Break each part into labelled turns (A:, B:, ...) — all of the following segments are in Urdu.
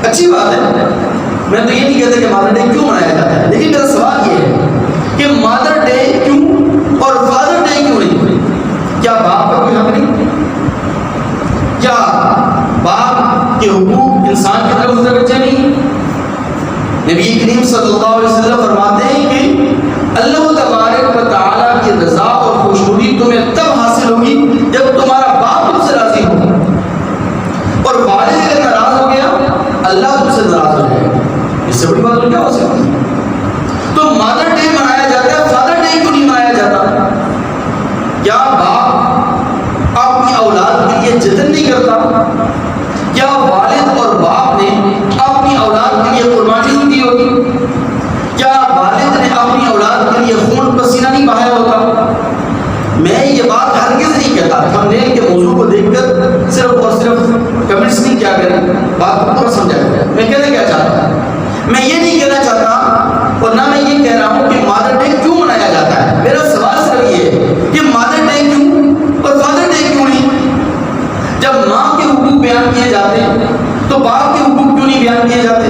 A: اچھی بات ہے، میں تو یہ نہیں کہتا کہ مادر ڈے کیوں منایا جاتا ہے، لیکن میرا سوال یہ ہے کہ مادر ڈے کیوں اور فادر ڈے کیوں نہیں؟ کیا باپ کا کوئی حق نہیں؟ کیا باپ کے حقوق انسان کی طرف متوجہ نہیں؟ نبی کریم صلی اللہ علیہ وسلم فرماتے ہیں کہ اللہ تبارک و تعالیٰ کی رضا اور خوشنودی تمہیں تب حاصل ہوگی جب تمہارا باپ تم سے راضی ہو، اور والد اگر ناراض ہو گیا اللہ تم سے ناراض ہو جائے گا۔ اس سے بڑی بات کیا ہو سکتی؟ تو مادر ڈے منایا جاتا ہے، فادر ڈے کیوں نہیں منایا جاتا؟ کیا باپ اپنی اولاد کے لیے جتن نہیں کرتا؟ کیا والد اور باپ نے اپنی اولاد کے لیے قربانی نہیں دی ہوگی؟ کیا والد نے اپنی اولاد کے لیے خون پسینہ نہیں بہایا ہوتا؟ میں یہ بات ہرگز نہیں کہتا ہم نے کہ موضوع کو دیکھ کر صرف اور صرف کمنٹس نہیں کیا کریں، بات کو پورا سمجھا کریں۔ میں کہنا کیا چاہتا ہوں، میں یہ نہیں کہنا چاہتا اور نہ میں یہ کہہ رہا ہوں کہ مادر ڈے کیوں منایا جاتا ہے۔ میرا سوال صرف یہ ہے کہ مادر ڈے کیوں اور فادر ڈے کیوں نہیں؟ جب ماں کے حقوق بیان کیے جاتے ہیں تو باپ کے حقوق کیوں نہیں بیان کیے جاتے؟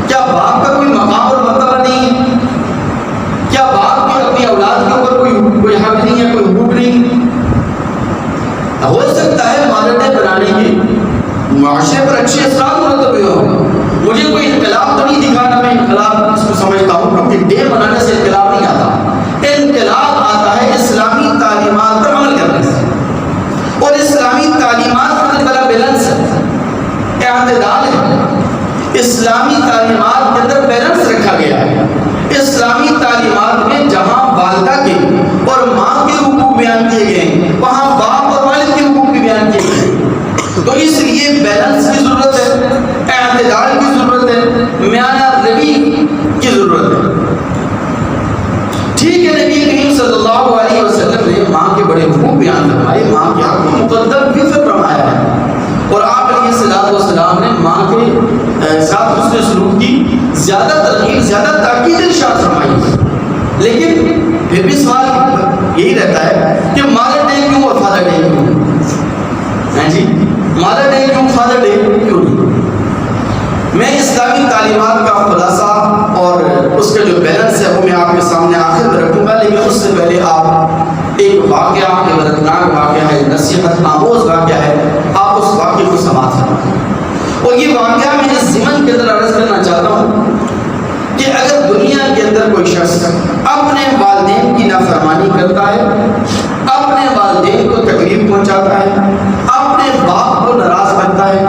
A: کیا باپ کا کوئی مقام اور مرتبہ نہیں ہے؟ کیا باپ کے اپنی اولاد کے اوپر کوئی حق نہیں ہے، کوئی حقوق نہیں؟ ہو سکتا ہے مادر ڈے بنانے کے معاشرے پر اچھے اثرات مرتب ہوئے ہوں، مجھے کوئی انقلاب تو نہیں دکھانا، میں انقلاب اس کو سمجھتا ہوں کیونکہ ڈے بنانے سے انقلاب نہیں آتا، انقلاب آتا ہے اسلامی تعلیمات پر عمل کرنے سے، اور اسلامی تعلیمات کا بڑا بیلنس ہے، اعتدال ہے۔ اسلامی تعلیمات کے اندر بیلنس رکھا گیا ہے۔ اسلامی تعلیمات میں جہاں والدہ کے اور ماں کے حقوق بیان کیے گئے وہاں باپ اور والد کے حقوق بھی بیان کیے گئے، تو اس لیے بیلنس کی ضرورت ہے، اعتدال کی ضرورت ہے، میانہ روی کی ضرورت ہے۔ ٹھیک ہے، نبی کریم صلی اللہ علیہ وسلم نے ماں کے بڑے حقوق بیان فرمائے، ماں کے حق کو مقدم بھی فرمایا ہے، اور آپ علیہ السلام نے ماں کے ساتھ حسن سلوک کی زیادہ ترغیب، زیادہ تاکید ارشاد فرمائی، لیکن پھر بھی سوال یہی رہتا ہے کہ مادر ڈے کیوں اور فادر ڈے کیوں؟ جی مادر ڈے کیوں، فادر ڈے کیوں نہیں؟ میں اسلامی تعلیمات کا خلاصہ اور اس کا جو بیلنس ہے وہ میں آپ کے سامنے آخر میں رکھوں گا، لیکن اس سے پہلے آپ ایک واقعہ، عبرتناک واقعہ ہے، نصیحت آموز واقعہ ہے، آپ اس واقعے کو سماعت فرمائیں۔ اور یہ واقعہ میں اس ضمن کے اندر عرض کرنا چاہتا ہوں کہ اگر دنیا کے اندر کوئی شخص اپنے والدین کی نافرمانی کرتا ہے، اپنے والدین کو تکلیف پہنچاتا ہے، اپنے باپ کو ناراض کرتا ہے،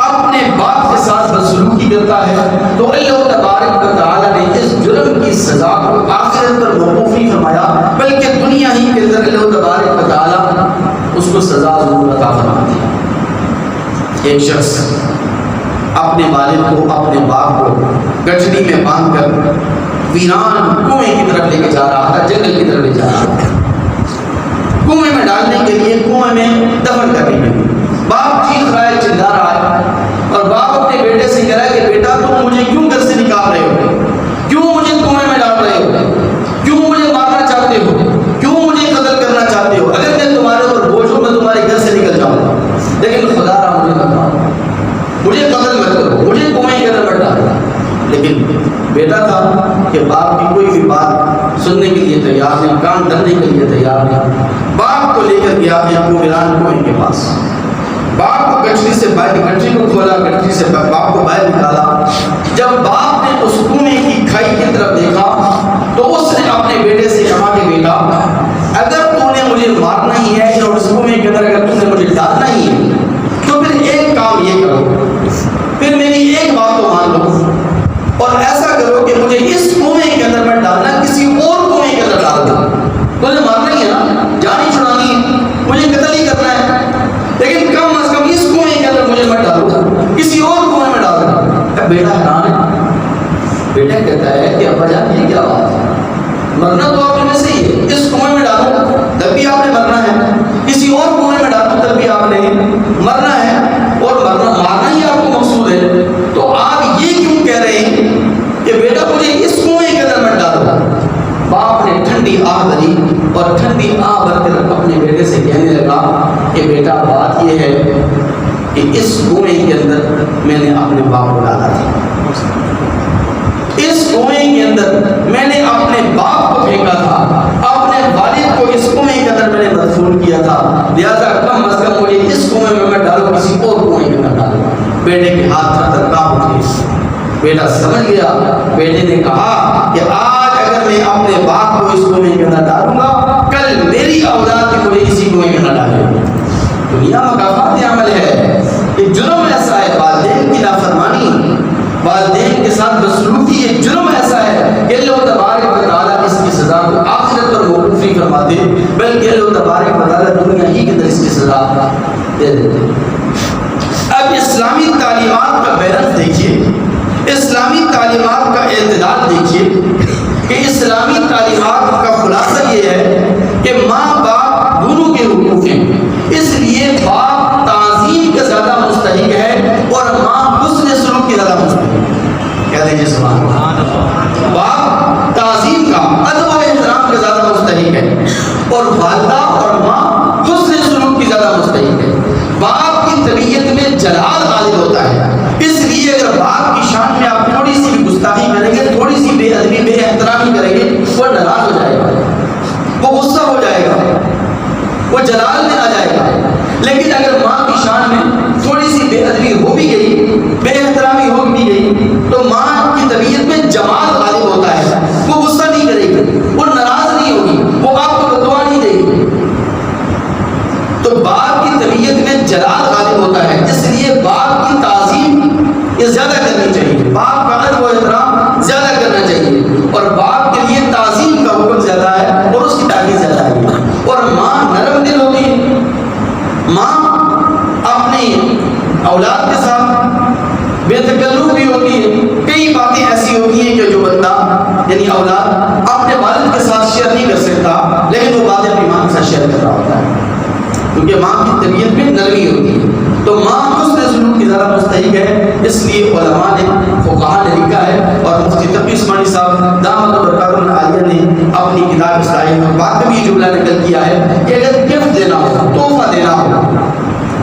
A: اپنے باپ کے ساتھ بدسلوکی کرتا ہے، تو اللہ تبارک و تعالیٰ نے اس جرم کی سزا کو آخرت پر موقوف نہیں فرمایا، بلکہ دنیا ہی کے اندر اللہ تبارک و تعالیٰ اس کو سزا ضرور عطا فرماتی ہے۔ ایک شخص اپنے والد کو، اپنے باپ کو گٹھڑی میں باندھ کر ویران کنویں کی طرف لے کے جا رہا تھا، جنگل کی طرف لے جا رہا تھا، کنویں میں ڈالنے کے لیے، کنویں میں دفن کرنے کے لیے۔ باپ چیخ رہا ہے، چلا رہا ہے، اور باپ اپنے بیٹے سے کہہ رہا ہے کہ بیٹا تم مجھے کیوں گھر سے نکال رہے ہو، کیوں مجھے کنویں میں ڈال رہے ہو، کیوں مجھے مارنا چاہتے ہو، کیوں مجھے قتل کرنا چاہتے ہو؟ اگر میں تمہارے اوپر بوجھ ہوں میں تمہارے گھر سے نکل جاؤں گا، لیکن خدا رہا مجھے کرنا، مجھے قتل مت کرو، مجھے کنویں کے اندر مت ڈالو۔ لیکن بیٹا تھا کہ باپ کی کوئی بھی بات سننے کے لیے تیار نہیں، کان دھرنے کے لیے تیار نہیں۔ باپ کو لے کر گیا ویران کنویں کے پاس، باپ کو گٹھڑی سے باہر، گٹھڑی کو کھولا، گٹھڑی سے باپ کو باہر نکالا۔ جب باپ نے اس کنویں کی کھائی کی طرف دیکھا تو اس نے اپنے بیٹے سے کہا کہ بیٹا اگر تو نے مجھے مارنا ہی ہے اور اس کنویں کے اندر اگر تو نے مجھے ڈالنا ہی ہے تو پھر ایک کام یہ کرو، پھر میری ایک بات تو مان لو اور ایسا کرو کہ مجھے اس کنویں کے اندر مت ڈالنا، کسی اور کنویں کے اندر ڈال دو۔ تجھے مارنا ہی ہے نا، جان ہی چھڑانی ہے، مجھے قتل ہی کرنا ہے، لیکن کم از کم اس کنویں کے اندر مجھے مت ڈالو، کسی اور کنویں میں ڈال دو۔ بیٹا حیران ہے، بیٹا کہتا ہے کہ ابا جان یہ کیا بات ہے، مرنا تو آپ میں سے ہی ہے، اس کنویں میں ڈالو تب بھی آپ نے مرنا ہے، کسی اور کنویں میں ڈالو تب بھی آپ نے مرنا ہے، اور مارنا ہی آپ کو مقصود ہے، تو آپ یہ کیوں کہہ رہے ہیں کہ بیٹا مجھے اس کنویں کے اندر مت ڈالو، کنویں کے اندر میں نے اپنے باپ کو ڈالا تھا، اس کنویں کے اندر میں نے اپنے باپ کو پھینکا تھا، اپنے والد کو اس کنویں کے اندر میں نے مدفون کیا تھا، لہذا کم از کم مجھے اس کنویں میں میں ڈالوں، کسی اور کنویں کے اندر ڈالوں۔ بیٹے کے ہاتھ تھر کانپ اٹھے، بیٹا سمجھ گیا۔ بیٹے نے کہا کہ آج اگر میں اپنے باپ کو اس کنویں کے اندر ڈالوں گا، کل میری اولاد بھی مجھے اسی کنویں کے اندر ڈالے گی۔ دنیا مکافات عمل ہے، ایک جرم ایسا ہے، والدین کی نافرمانی، والدین کے ساتھ بدسلوکی، ایک جرم ایسا ہے کہ اللہ تبارک و تعالیٰ اس کی سزا کو آخرت پر موقوف نہیں فرماتے، بلکہ اللہ تبارک و تعالیٰ دنیا ہی کے اندر اس کی سزا دے دیتے۔ اب اسلامی تعلیمات کا بیلنس دیکھیے، اسلامی تعلیمات کا اعتدال دیکھیے کہ اسلامی تعلیمات کا خلاصہ یہ ہے کہ ماں باپ دونوں کے حقوق ہیں، اس لیے باپ تعظیم کا زیادہ مستحق ہے اور ماں حسن سلوک کی زیادہ مستحق ہے۔ کہہ دیجیے سبحان اللہ۔ باپ تعظیم کا، ادب و احترام کا زیادہ مستحق ہے اور والدہ اور ماں حسن سلوک کی زیادہ مستحق ہے۔ باپ کی طبیعت میں جلال غالب ہوتا ہے، اس لیے اگر باپ کی شان میں آپ تھوڑی سی بھی گستاخی کریں گے، تھوڑی سی بے ادبی بے احترامی کریں گے، وہ ناراض ہو جائے گا، وہ غصہ ہو جائے گا، وہ جلال میں آ جائے گا۔ لیکن اگر ماں کی شان میں تھوڑی سی بے ادبی ہو بھی گئی، بے احترامی ہو بھی گئی، تو ماں کی طبیعت میں جمال غالب ہوتا ہے، وہ غصہ نہیں کرے گی، وہ ناراض نہیں ہوگی، وہ آپ کو بددعا نہیں دے گی۔ تو باپ کی طبیعت میں جلال غالب ہوتا ہے، اس لیے باپ کی تعظیم یہ زیادہ کرنی چاہیے، باپ کا ادب و احترام زیادہ کرنا چاہیے، اور باپ کے لیے تعظیم کا حکم زیادہ ہے اور اس کی تعریف زیادہ ہے۔ اور ماں نرم دل ہوتی ہے، ماں اپنی اولاد کے ساتھ بے تکلف بھی ہوتی ہے، کئی باتیں ایسی ہوتی ہیں کہ جو بندہ یعنی اولاد اپنے والد کے ساتھ شیئر نہیں کر سکتا، لیکن وہ باتیں اپنی ماں کے ساتھ شیئر کر رہا ہوتا ہے، کیونکہ ماں کی طبیعت میں نرمی ہوتی ہے۔ تو ماں حسن سلوک کی زیادہ مستحق ہے، اس لیے علماء نے، فقہاء نے لکھا ہے، اور مفتی تقی عثمانی صاحب دامت برکاتہ العالیہ نے اپنی کتاب اصلاح الفقہ میں یہ جملہ نقل کیا ہے کہ اگر گفٹ دینا ہو، تحفہ دینا ہو،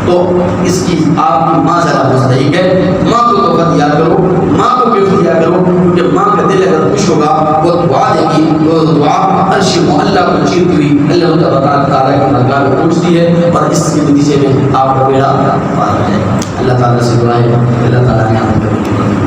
A: تو اس کی آپ کی ماں زیادہ مستحق ہے۔ ماں کو تحفہ دیا کرو، ماں کو گفٹ دیا کرو، کیونکہ ماں کا دل اگر خوش ہوگا وہ دعا دے گی، وہ دعا عرش معلیٰ کو چیرتی ہوئی اللہ تعالیٰ کی بارگاہ میں پہنچتی ہے، اور اس کے نتیجے میں آپ کا بیڑا پار ہو جائے گا۔ اللہ تعالیٰ سے دعا ہے، اللہ تعالیٰ نے ہمیں